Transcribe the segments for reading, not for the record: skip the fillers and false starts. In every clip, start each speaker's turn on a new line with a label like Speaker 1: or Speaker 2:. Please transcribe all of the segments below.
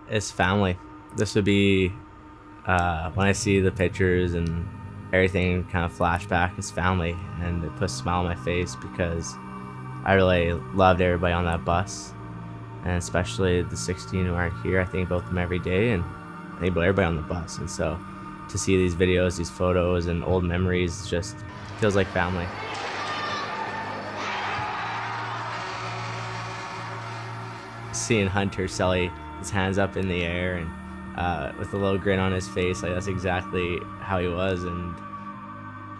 Speaker 1: It's family. This would be when I see the pictures and everything kind of flashback, it's family, and it puts a smile on my face because I really loved everybody on that bus, and especially the 16 who aren't here. I think about them every day, and I think about everybody on the bus. And so to see these videos, these photos, and old memories just feels like family. Seeing Hunter Sully, his hands up in the air and with a little grin on his face, like that's exactly how he was. And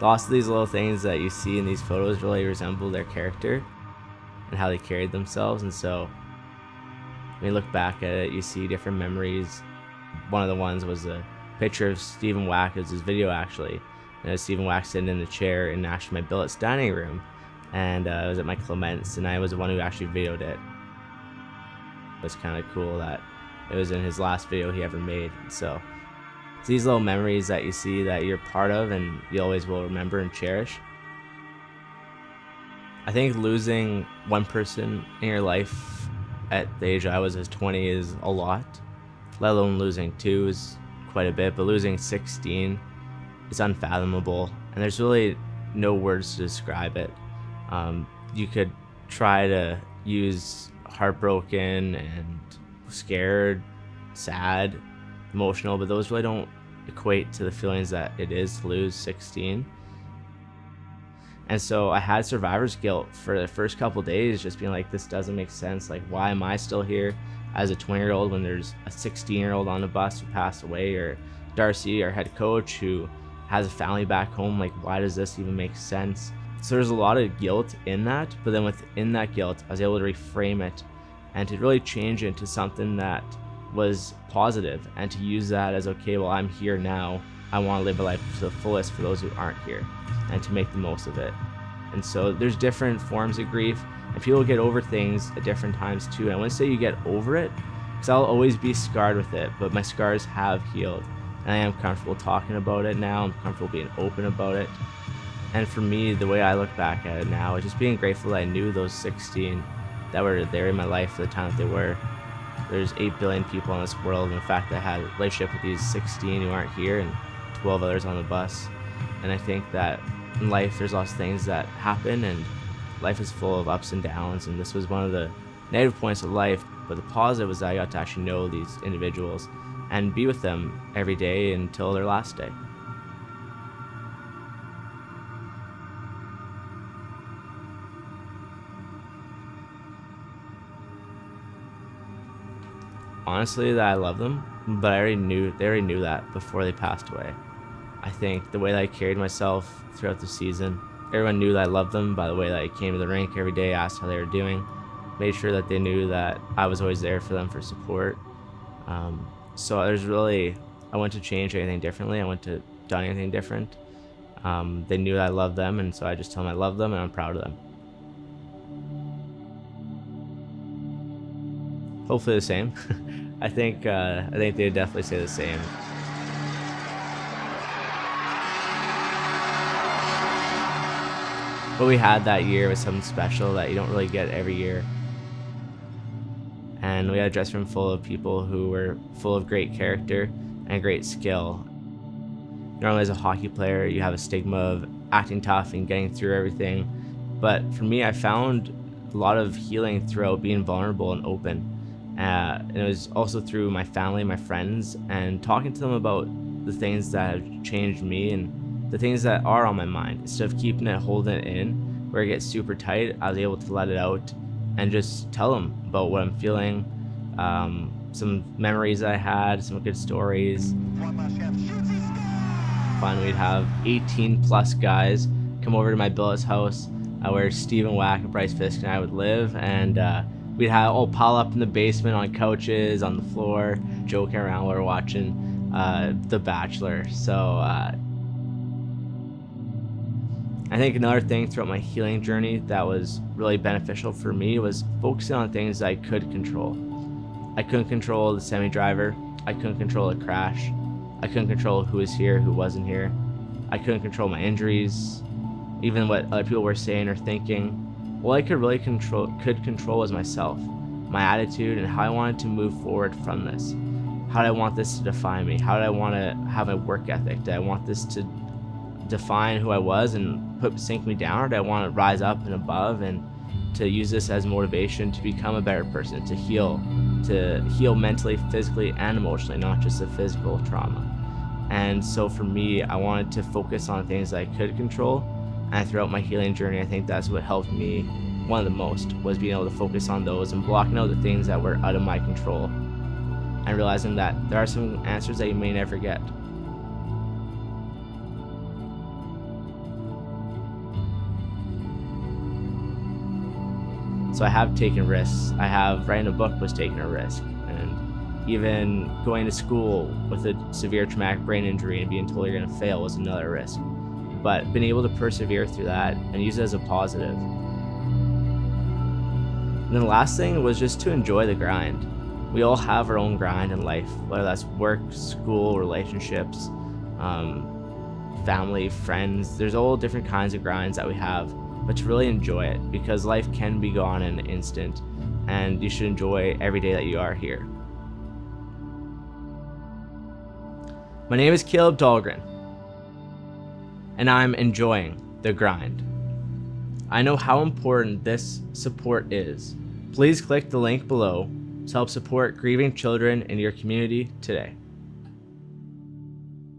Speaker 1: lots of these little things that you see in these photos really resemble their character and how they carried themselves. And so when you look back at it, you see different memories. One of the ones was a picture of Stephen Wack. It was his video, actually, and it was Stephen Wack sitting in the chair in actually my billet's dining room, and it was at my Clement's, and I was the one who actually videoed it. It was kind of cool that it was in his last video he ever made. So it's these little memories that you see that you're part of and you always will remember and cherish. I think losing one person in your life at the age I was 20 is a lot, let alone losing two is quite a bit, but losing 16 is unfathomable, and there's really no words to describe it. You could try to use heartbroken and scared, sad, emotional, but those really don't equate to the feelings that it is to lose 16. And so I had survivor's guilt for the first couple days, just being like, this doesn't make sense. Like, why am I still here as a 20-year-old when there's a 16-year-old on the bus who passed away, or Darcy, our head coach, who has a family back home? Like, why does this even make sense? So there's a lot of guilt in that, but then within that guilt, I was able to reframe it and to really change it into something that was positive, and to use that as, okay, well, I'm here now. I want to live a life to the fullest for those who aren't here, and to make the most of it. And so there's different forms of grief, and people get over things at different times too. And I wouldn't say you get over it, because I'll always be scarred with it, but my scars have healed, and I am comfortable talking about it now. I'm comfortable being open about it. And for me, the way I look back at it now is just being grateful that I knew those 16 that were there in my life for the time that they were. There's 8 billion people in this world, and the fact that I had a relationship with these 16 who aren't here and 12 others on the bus. And I think that in life there's lots of things that happen, and life is full of ups and downs, and this was one of the negative points of life. But the positive was that I got to actually know these individuals and be with them every day until their last day. Honestly, that I love them, but they already knew that before they passed away. I think the way that I carried myself throughout the season, everyone knew that I loved them by the way that I came to the rink every day, asked how they were doing, made sure that they knew that I was always there for them for support. So I wouldn't to change anything differently. I wouldn't to done anything different. They knew that I loved them, and so I just tell them I love them and I'm proud of them. Hopefully the same. I think they'd definitely say the same. What we had that year was something special that you don't really get every year. And we had a dressing room full of people who were full of great character and great skill. Normally as a hockey player, you have a stigma of acting tough and getting through everything. But for me, I found a lot of healing throughout being vulnerable and open. And it was also through my family, my friends, and talking to them about the things that have changed me and the things that are on my mind. Instead of keeping it, holding it in, where it gets super tight, I was able to let it out and just tell them about what I'm feeling, some memories I had, some good stories. Finally, we'd have 18 plus guys come over to my billet's house where Stephen Wack and Bryce Fisk and I would live, and we'd have all pile up in the basement on couches, on the floor, joking around while we're watching The Bachelor. So I think another thing throughout my healing journey that was really beneficial for me was focusing on things I could control. I couldn't control the semi-driver. I couldn't control the crash. I couldn't control who was here, who wasn't here. I couldn't control my injuries, even what other people were saying or thinking. All I could control was myself, my attitude, and how I wanted to move forward from this. How do I want this to define me? How do I want to have a work ethic? Do I want this to define who I was and sink me down, or do I want to rise up and above and to use this as motivation to become a better person, to heal mentally, physically, and emotionally, not just the physical trauma? And so for me, I wanted to focus on things that I could control. And throughout my healing journey, I think that's what helped me one of the most, was being able to focus on those and blocking out the things that were out of my control, and realizing that there are some answers that you may never get. So I have taken risks. Writing a book was taking a risk, and even going to school with a severe traumatic brain injury and being told you're going to fail was another risk. But being able to persevere through that and use it as a positive. And then the last thing was just to enjoy the grind. We all have our own grind in life, whether that's work, school, relationships, family, friends. There's all different kinds of grinds that we have, but to really enjoy it, because life can be gone in an instant, and you should enjoy every day that you are here. My name is Kaleb Dahlgren, and I'm enjoying the grind. I know how important this support is. Please click the link below to help support grieving children in your community today.